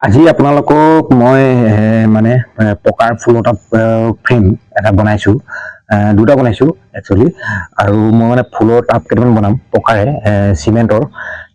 আজি আপোনালোকক মই মানে পকাৰ ফুল এটা ফ্ৰেম এটা বনাইছো, দুটা বনাইছো একচুৱেলি। আৰু মই মানে ফুলৰ টাব কেইটামান বনাম পকাৰে চিমেণ্টৰ।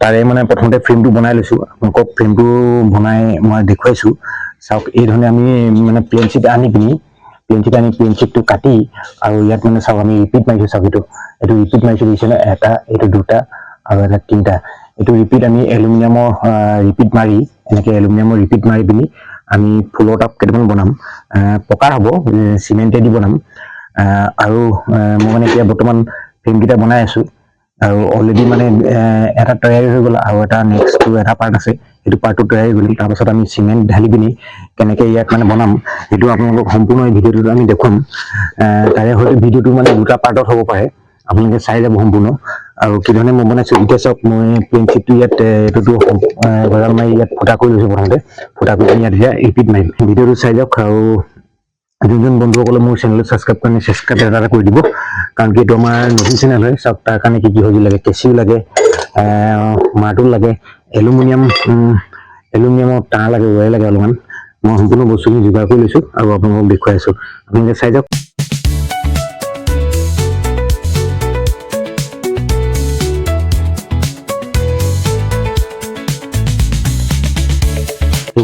তাৰে মানে প্ৰথমতে ফ্ৰেমটো বনাই লৈছো, আপোনালোকক ফ্ৰেমটো বনাই মই দেখুৱাইছো। চাওক, এই ধৰণে আমি মানে প্লেন চিট আনি পিনি প্লেন চিটটো কাটি, আৰু ইয়াত মানে চাওক আমি ৰিপিট মাৰিছো। চাওক, এইটো ৰিপিট মাৰিছো, দিছে এটা, এইটো দুটা আৰু এটা তিনিটা। এইটো ৰিপিট আমি এলুমিনিয়ামৰ ৰিপিট মাৰি, এনেকৈ এলুমিনিয়ামৰ ৰিপিট মাৰি পিনি আমি ফুলৰ টাব কেইটামান বনাম। পকাৰ হ'ব, চিমেণ্টেদি বনাম। আৰু মই মানে এতিয়া বৰ্তমান ফ্ৰেমকেইটা বনাই আছো, আৰু অলৰেডি মানে এটা তৈয়াৰী হৈ গ'ল, আৰু এটা নেক্সটটো এটা পাৰ্ট আছে, সেইটো পাৰ্টটো তৈয়াৰী হৈ গ'ল। তাৰপাছত আমি চিমেণ্ট ঢালি পিনি কেনেকৈ ইয়াত মানে বনাম, সেইটো আপোনালোকক সম্পূৰ্ণ এই ভিডিঅ'টোত আমি দেখুৱাম। তাৰে হয়তো ভিডিঅ'টো মানে দুটা পাৰ্টত হ'ব পাৰে, আপোনালোকে চাই যাব সম্পূৰ্ণ। আৰু কি ধৰণে মই বনাইছো, এতিয়া চাওক, মই প্লেন চিটটো ইয়াত এইটোতো গজাল মাৰি ইয়াত ফুটা কৰি লৈছো। প্ৰথমতে ফুটা কৰি পিনি ইয়াত এতিয়া ৰিপিট মাৰিম। ভিডিঅ'টো চাই যাওক, আৰু যোনজন বন্ধুসকলে মোৰ চেনেলটো ছাবস্ক্ৰাইব এটা কৰি দিব, কাৰণ কি এইটো আমাৰ নতুন চেনেল হয়। চাওক, তাৰ কাৰণে কি কি সঁজুলি লাগে, কেঁচিও লাগে, মাৰ্টোল লাগে, এলুমিনিয়ামৰ তাঁৰ লাগে, ৱায়াৰ লাগে অলপমান। মই সম্পূৰ্ণ বস্তুখিনি যোগাৰ কৰি লৈছো, আৰু আপোনালোকক দেখুৱাই আছো। আপোনালোকে চাই যাওক।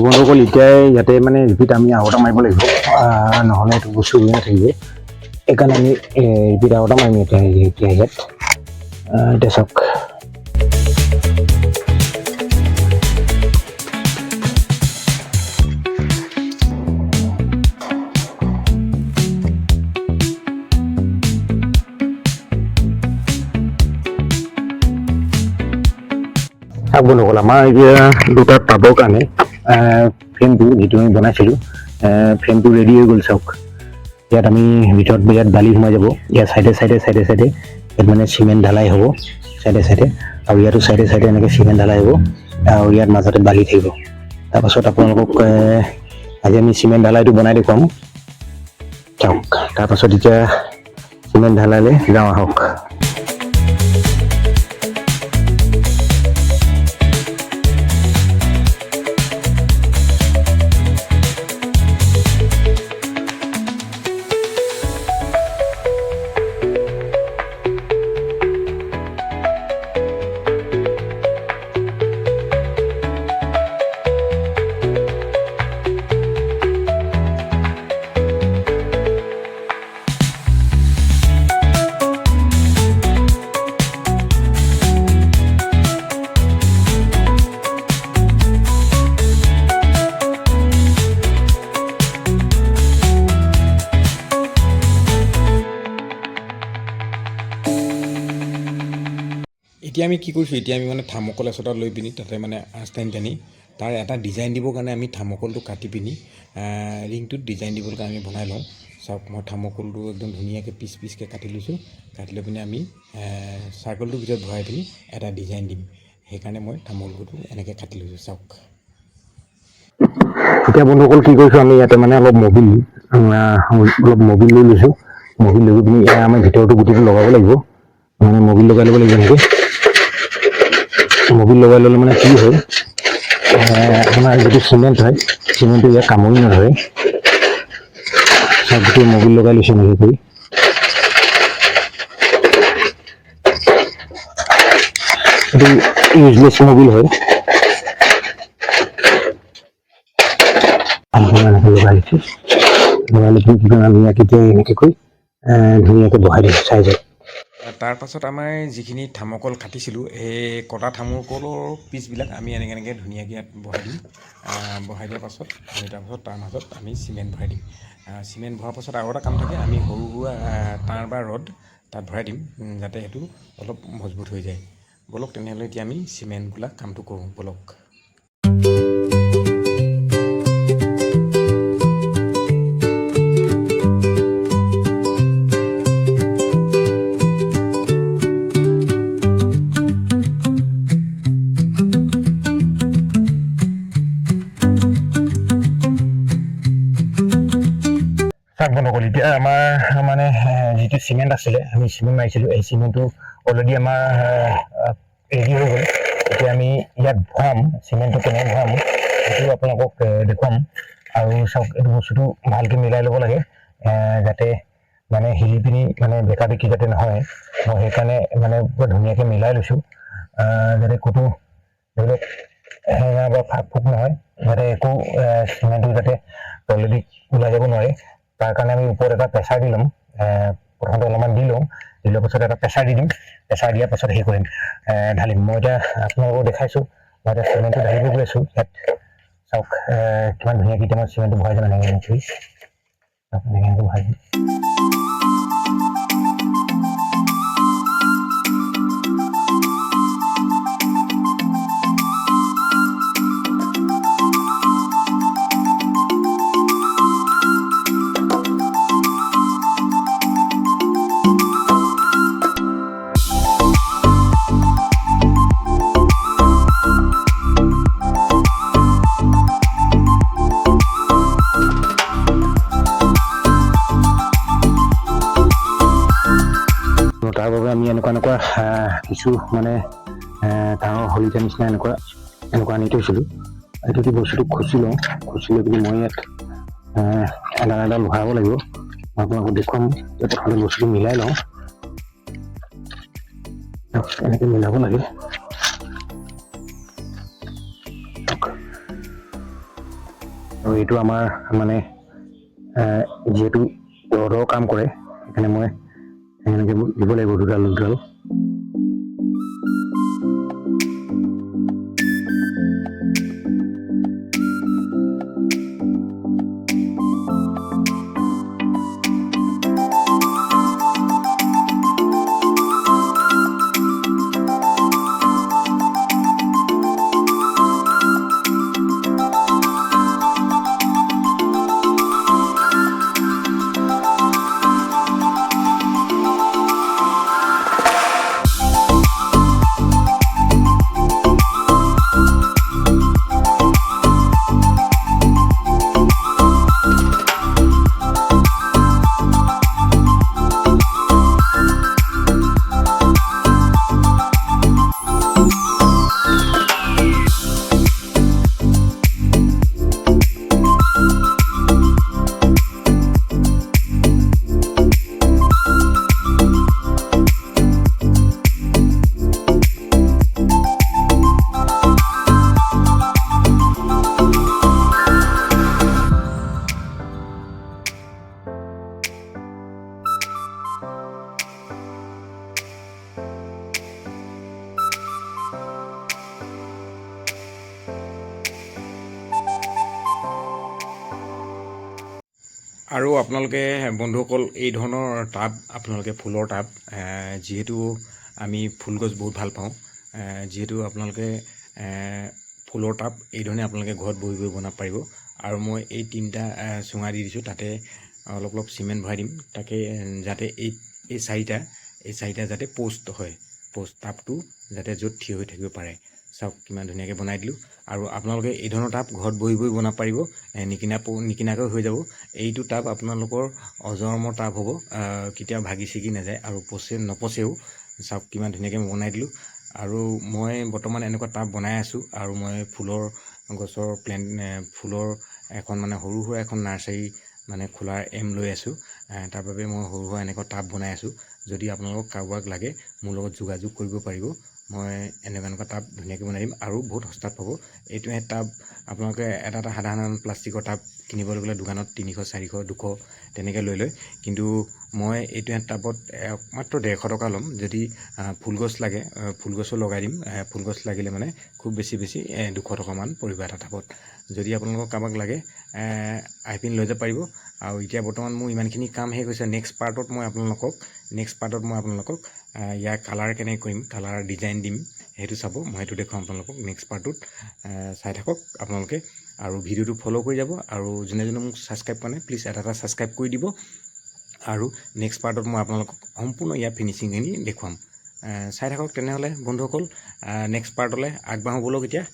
বন্ধুসকল, এতিয়াই ইয়াতে মানে ৰিপিট আমি আৰু এটা মাৰিব লাগিব, নহ'লে এইটো বস্তু উৰি নাথাকিব। সেইকাৰণে আমি ৰিপিট আৰু এটা মাৰিম এতিয়া ইয়াত। এতিয়া চাওক, বন্ধুসকল, আমাৰ এতিয়া দুটা টাবৰ কাৰণে ফ্ৰেমটো যিটো আমি বনাইছিলোঁ, ফ্ৰেমটো ৰেডি হৈ গ'ল। চাওক, ইয়াত আমি ভিতৰত ইয়াত বালি সোমাই যাব, ইয়াত চাইডে ইয়াত মানে চিমেণ্ট ঢালাই হ'ব চাইডে, আৰু ইয়াতো চাইডে এনেকৈ চিমেণ্ট ঢালাই হ'ব, আৰু ইয়াত মাজতে বালি থাকিব। তাৰপাছত আপোনালোকক আজি আমি চিমেণ্ট ঢালাইটো বনাই দেখুৱাম। চাওক, তাৰপাছত এতিয়া চিমেণ্ট ঢালাইলৈ যাওঁ, আহক। এতিয়া আমি কি কৰিছোঁ, এতিয়া আমি মানে থাৰ্মকল এচটা লৈ পিনি তাতে মানে আঁচটাইন টানি তাৰ এটা ডিজাইন দিবৰ কাৰণে আমি থাৰ্মকলটো কাটি পিনি ৰিংটোত ডিজাইন দিবৰ কাৰণে আমি বনাই লওঁ। চাওক, মই থাৰ্মকলটো একদম ধুনীয়াকৈ পিচকৈ কাটি লৈছোঁ। কাটি লৈ পিনি আমি চাৰ্কলটোৰ ভিতৰত ভৰাই পিনি এটা ডিজাইন দিম। সেইকাৰণে মই থাৰ্মকলটো এনেকৈ কাটি লৈছোঁ। চাওক, এতিয়া বন্ধুসকল কি কৰিছোঁ, আমি ইয়াতে মানে অলপ মবিল লৈ লৈছোঁ। মবিল লৈ পিনি আমাৰ ভিতৰতো গুটিটো লগাব লাগিব, মানে মবিল লগাই ল'ব লাগিব। এনেকৈ মবিল লগাই ল'লে মানে কি হয়, আপোনাৰ যিটো চিমেণ্ট হয়, চিমেণ্টটো ইয়াত কামুৰি নধৰে। চব গোটেই মবিল লগাই লৈছোঁ এনেকৈ কৰি। এইটো ইউজলেছ মবিল হয়। এনেকৈ লগাই লৈছোঁ, লগাই লৈ কি কৰিম, আমি ইয়াত এতিয়া এনেকৈ কৰি ধুনীয়াকৈ বহাই দিছোঁ চাইজত। তাৰ পাছত আমাৰ যিখিনি থাৰ্মকল কাটিছিলোঁ, সেই কটা থাৰ্মকলৰ পিচবিলাক আমি এনেকৈ ধুনীয়াকৈ ইয়াত বহাই দিম। বহাই দিয়াৰ পাছত আমি তাৰপাছত তাৰ মাজত আমি চিমেণ্ট ভৰাই দিম। চিমেণ্ট ভৰোৱাৰ পাছত আৰু এটা কাম থাকে, আমি সৰু সুৰা তাঁৰ বা ৰড তাত ভৰাই দিম, যাতে সেইটো অলপ মজবুত হৈ যায়। ব'লক তেনেহ'লে এতিয়া আমি চিমেণ্ট বোলা কামটো কৰোঁ, ব'লক। চাওক বন্ধুসকল, এতিয়া আমাৰ মানে যিটো চিমেণ্ট আছিলে, আমি চিমেণ্ট মাৰিছিলোঁ, এই চিমেণ্টটো অলৰেডি আমাৰ ৰেডি হৈ গ'ল। এতিয়া আমি ইয়াত ভৰাম, চিমেণ্টটো কেনেকৈ ভৰাম এইটো আপোনালোকক দেখুৱাম আৰু চাওক এইটো বস্তুটো ভালকৈ মিলাই ল'ব লাগে যাতে মানে হিলি পিনি মানে বেকা বেকি যাতে নহয় মই সেইকাৰণে মানে বৰ ধুনীয়াকৈ মিলাই লৈছোঁ যাতে ক'তো ধৰি লওক হেঙা বা ফাক ফুক নহয় যাতে একো চিমেণ্টটো যাতে তলেদি ওলাই যাব নোৱাৰে তাৰ কাৰণে আমি ওপৰত এটা প্ৰেছাৰ দি ল'ম প্ৰথমতে অলপমান দি লওঁ দি লোৱাৰ পাছত এটা প্ৰেছাৰ দি দিম প্ৰেছাৰ দিয়াৰ পাছত হেৰি কৰিম ঢালিম মই এতিয়া আপোনালোকক দেখাইছোঁ মই এতিয়া চিমেণ্টটো ঢালিব গৈ আছোঁ ইয়াত চাওক কিমান ধুনীয়াকৈ এতিয়া মই চিমেণ্টটো ভৰাই যাম এনেকৈ এনেকৈ ভৰাই দিম তাৰ বাবে আমি এনেকুৱা কিছু মানে ডাঙৰ হলিতা নিচিনা এনেকুৱা আনি থৈছিলোঁ এইটো কি বস্তুটো খুচি লওঁ খুচি লৈ পিনি মই ইয়াত এডাল ভৰাব লাগিব মই আপোনালোকক দেখুৱাম প্ৰথমতে বস্তুটো মিলাই লওঁ এনেকৈ মিলাব লাগে আৰু এইটো আমাৰ মানে যিহেতু ৰডৰ কাম কৰে সেইকাৰণে মই এনেকৈ দিব লাগিব দুডাল আৰু আপোনালোকে বন্ধুসকল এই ধৰণৰ টাব আপোনালোকে ফুলৰ টাব যিহেতু আমি ফুল গছ বহুত ভাল পাওঁ যিহেতু আপোনালোকে ফুলৰ টাব এই ধৰণে আপোনালোকে ঘৰত বহি বনাব পাৰিব আৰু মই এই তিনিটা চুঙা দি দিছোঁ তাতে অলপ চিমেণ্ট ভৰাই দিম তাকে যাতে এই চাৰিটা যাতে পোষ্ট হয় পোষ্ট টাবটো যাতে য'ত থিয় হৈ থাকিব পাৰে চাওক কিমান ধুনীয়াকৈ বনাই দিলোঁ আৰু আপোনালোকে এই ধৰণৰ টাব ঘৰত বহি বনাব পাৰিব নিকিনাকৈ হৈ যাব এইটো টাব আপোনালোকৰ অজৰমৰ টাব হ'ব কেতিয়াও ভাগি ছিগি নাযায় আৰু নপচেও চাওক কিমান ধুনীয়াকৈ মই বনাই দিলোঁ আৰু মই বৰ্তমান এনেকুৱা টাব বনাই আছোঁ আৰু মই ফুলৰ গছৰ ফুলৰ এখন মানে সৰু সুৰা এখন নাৰ্চাৰী মানে খোলাৰ এম লৈ আছোঁ তাৰ বাবে মই সৰু সুৰা এনেকুৱা টাব বনাই আছোঁ যদি আপোনালোকক কাৰোবাক লাগে মোৰ লগত যোগাযোগ কৰিব পাৰিব মই এনেকুৱা টাব ধুনীয়াকৈ বনাই দিম আৰু বহুত সস্তাত পাব এইটোহে টাব আপোনালোকে এটা সাধাৰণ প্লাষ্টিকৰ টাব কিনিবলৈ গ'লে দোকানত 300 400 200 তেনেকৈ লৈ লয় কিন্তু মই এইটো টাবত মাত্ৰ 150 টকা ল'ম যদি ফুলগছ লাগে ফুলগছো লগাই দিম ফুলগছ লাগিলে মানে খুব বেছি 200 টকামান পৰিব এটা টাবত যদি আপোনালোকক কাৰোবাক লাগে আহি পিনি লৈ যাব পাৰিব আৰু এতিয়া বৰ্তমান মোৰ ইমানখিনি কাম শেষ হৈছে নেক্সট পাৰ্টত মই আপোনালোকক ইয়াৰ কালাৰ কেনেকৈ কৰিম কালাৰ ডিজাইন দিম সেইটো চাব মই সেইটো দেখুৱাম আপোনালোকক নেক্সট পাৰ্টটোত চাই থাকক আপোনালোকে আৰু ভিডিঅ'টো ফ'ল' কৰি যাব আৰু যোনে মোক ছাবস্ক্ৰাইব কৰা নাই প্লিজ এটা ছাবস্ক্ৰাইব কৰি দিব আৰু নেক্সট পাৰ্টত মই আপোনালোকক সম্পূৰ্ণ ইয়াৰ ফিনিচিংখিনি দেখুৱাম চাই থাকক তেনেহ'লে বন্ধুসকল নেক্সট পাৰ্টলৈ আগবাঢ়ো ব'লক এতিয়া